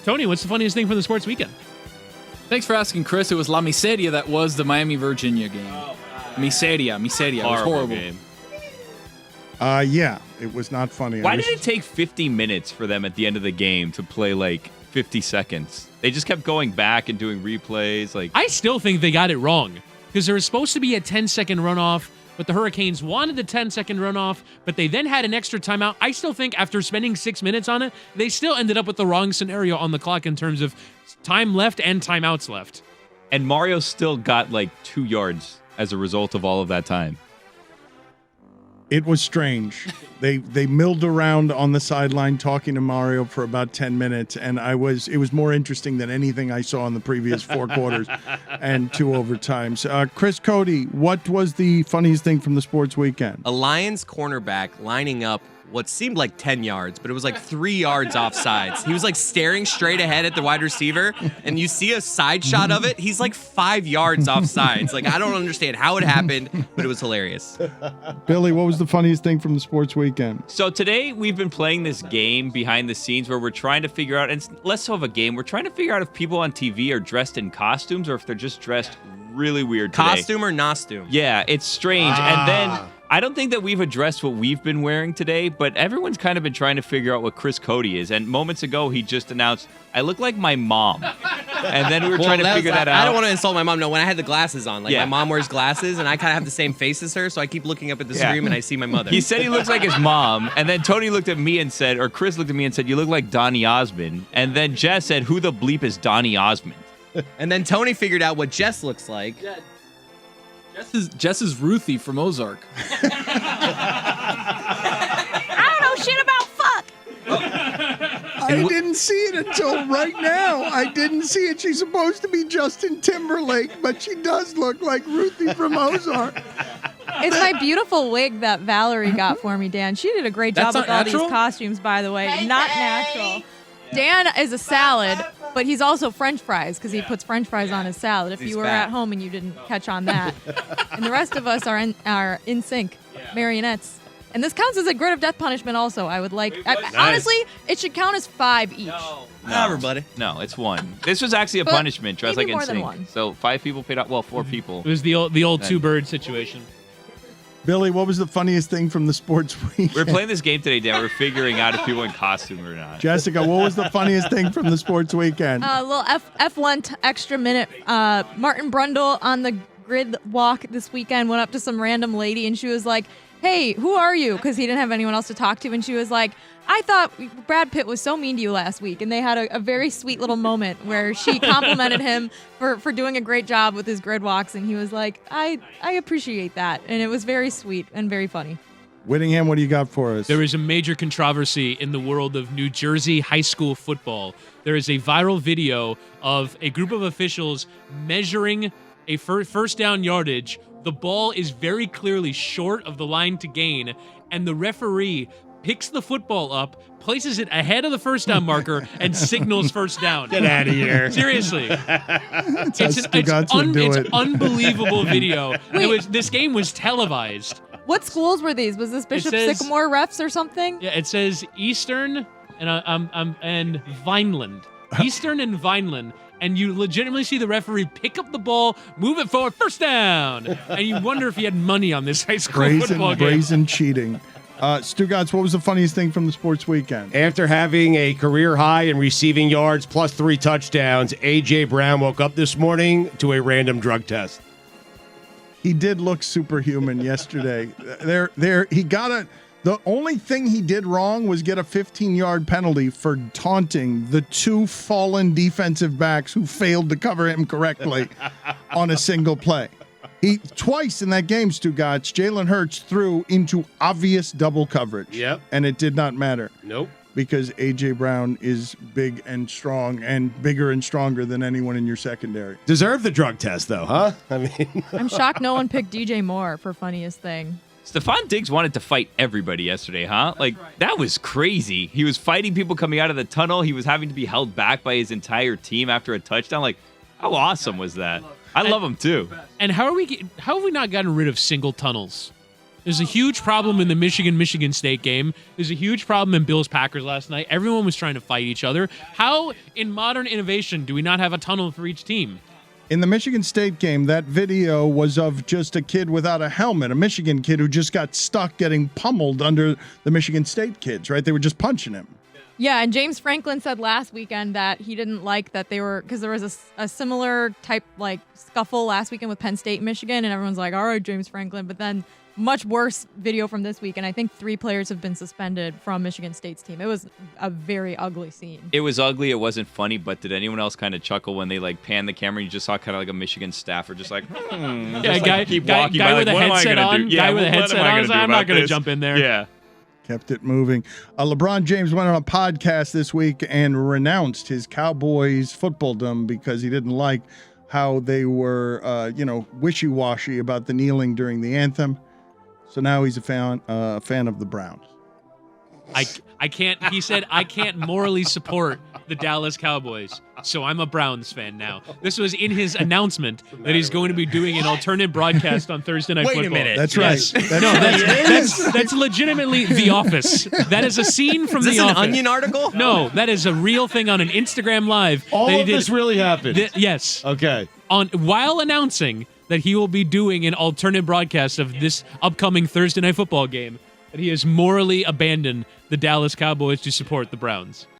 Tony, what's the funniest thing from the sports weekend? Thanks for asking, Chris. It was La Miseria that was the Miami-Virginia game. Miseria. It was horrible. Game. Yeah, it was not funny. Why did it take 50 minutes for them at the end of the game to play like 50 seconds? They just kept going back and doing replays. Like, I still think they got it wrong because there was supposed to be a 10-second runoff, but the Hurricanes wanted the 10-second runoff, but they then had an extra timeout. I still think after spending 6 minutes on it, they still ended up with the wrong scenario on the clock in terms of time left and timeouts left. And Mario still got like 2 yards as a result of all of that time. It was strange. They milled around on the sideline talking to Mario for about 10 minutes, and it was more interesting than anything I saw in the previous 4 quarters and 2 overtimes. Chris Cody, what was the funniest thing from the sports weekend? A Lions cornerback lining up what seemed like 10 yards, but it was like 3 yards offsides. He was like staring straight ahead at the wide receiver, and you see a side shot of it. He's like 5 yards offsides. Like, I don't understand how it happened, but it was hilarious. Billy, what was the funniest thing from the sports weekend? So today we've been playing this game behind the scenes where we're trying to figure out, and it's less so of a game, we're trying to figure out if people on TV are dressed in costumes or if they're just dressed really weird today. Costume or nostume? Yeah, it's strange. And then I don't think that we've addressed what we've been wearing today, but everyone's kind of been trying to figure out what Chris Cody is. And moments ago, he just announced, I look like my mom. And then we were trying to figure that out. I don't want to insult my mom. No, when I had the glasses on, Yeah. my mom wears glasses, and I kind of have the same face as her, so I keep looking up at the screen, and I see my mother. He said he looks like his mom, and then Tony looked at me and said, or Chris looked at me and said, you look like Donny Osmond. And then Jess said, who the bleep is Donny Osmond? And then Tony figured out what Jess looks like. Jess is Ruthie from Ozark. I don't know shit about fuck. I didn't see it until right now. I didn't see it. She's supposed to be Justin Timberlake, but she does look like Ruthie from Ozark. It's my beautiful wig that Valerie got for me, Dan. She did a great job That's with not all natural? these costumes, by the way. Not natural. Dan is a salad, but he's also French fries because he puts French fries on his salad. If He's you were fat. at home and you didn't catch on that. And the rest of us are in sync, marionettes. And this counts as a grid of death punishment also. I would like, honestly, it should count as 5 each. Everybody. No, it's 1. This was actually a But punishment, dressed like maybe more than NSYNC. 1. So 5 people paid out, 4 people. It was the old two-bird situation. Billy, what was the funniest thing from the sports weekend? We're playing this game today, Dan. We're figuring out if people in costume or not. Jessica, what was the funniest thing from the sports weekend? A little F1 extra minute. Martin Brundle on the grid walk this weekend went up to some random lady and she was like, hey, who are you? Because he didn't have anyone else to talk to. And she was like, I thought Brad Pitt was so mean to you last week. And they had a very sweet little moment where she complimented him for doing a great job with his grid walks. And he was like, I appreciate that. And it was very sweet and very funny. Whittingham, what do you got for us? There is a major controversy in the world of New Jersey high school football. There is a viral video of a group of officials measuring a first down yardage. The ball is very clearly short of the line to gain, and the referee picks the football up, places it ahead of the first down marker, and signals first down. Get out of here. Seriously. It's it. unbelievable video. This game was televised. What schools were these? Was this Bishop says- Sycamore refs or something? Yeah, it says Eastern and Vineland. Eastern and Vineland. And you legitimately see the referee pick up the ball, move it forward, first down. And you wonder if he had money on this high school football game. Brazen cheating. Stugotz, what was the funniest thing from the sports weekend? After having a career high in receiving yards plus 3 touchdowns, A.J. Brown woke up this morning to a random drug test. He did look superhuman yesterday. He got the only thing he did wrong was get a 15-yard penalty for taunting the 2 fallen defensive backs who failed to cover him correctly on a single play. Twice in that game, Stugotz, Jalen Hurts threw into obvious double coverage. Yep. And it did not matter. Nope. Because A.J. Brown is big and strong and bigger and stronger than anyone in your secondary. Deserved the drug test, though, huh? I mean, I'm shocked no one picked DJ Moore for funniest thing. Stephon Diggs wanted to fight everybody yesterday, huh? Like, that was crazy. He was fighting people coming out of the tunnel. He was having to be held back by his entire team after a touchdown. Like, how awesome was that? I love him, too. And how have we not gotten rid of single tunnels? There's a huge problem in the Michigan State game. There's a huge problem in Bills-Packers last night. Everyone was trying to fight each other. How, in modern innovation, do we not have a tunnel for each team? In the Michigan State game, that video was of just a kid without a helmet, a Michigan kid who just got stuck getting pummeled under the Michigan State kids, right? They were just punching him. Yeah, and James Franklin said last weekend that he didn't like that they were, because there was a similar type like scuffle last weekend with Penn State and Michigan, and everyone's like, all right, James Franklin. But then much worse video from this week, and I think 3 players have been suspended from Michigan State's team. It was a very ugly scene. It was ugly. It wasn't funny, but did anyone else kind of chuckle when they like panned the camera? You just saw kind of like a Michigan staffer just like, Yeah, just, guy, like, keep guy, walking guy by, with like, a what am I headset gonna on. do? Yeah, Guy with a what headset am I on. gonna do I'm not about going to this? jump in there. Yeah. Kept it moving. LeBron James went on a podcast this week and renounced his Cowboys footballdom because he didn't like how they were, wishy-washy about the kneeling during the anthem. So now he's a fan of the Browns. I can't. He said I can't morally support the Dallas Cowboys, so I'm a Browns fan now. This was in his announcement that he's going to be doing an alternate broadcast on Thursday Night Football. Wait a minute. That's Yes. right. No, that's legitimately The Office. That is a scene from Is this The an Office. Onion article? No, that is a real thing on an Instagram Live. All that he of did- this really happened. Yes. Okay. While announcing that he will be doing an alternate broadcast of this upcoming Thursday Night Football game, that he has morally abandoned the Dallas Cowboys to support the Browns.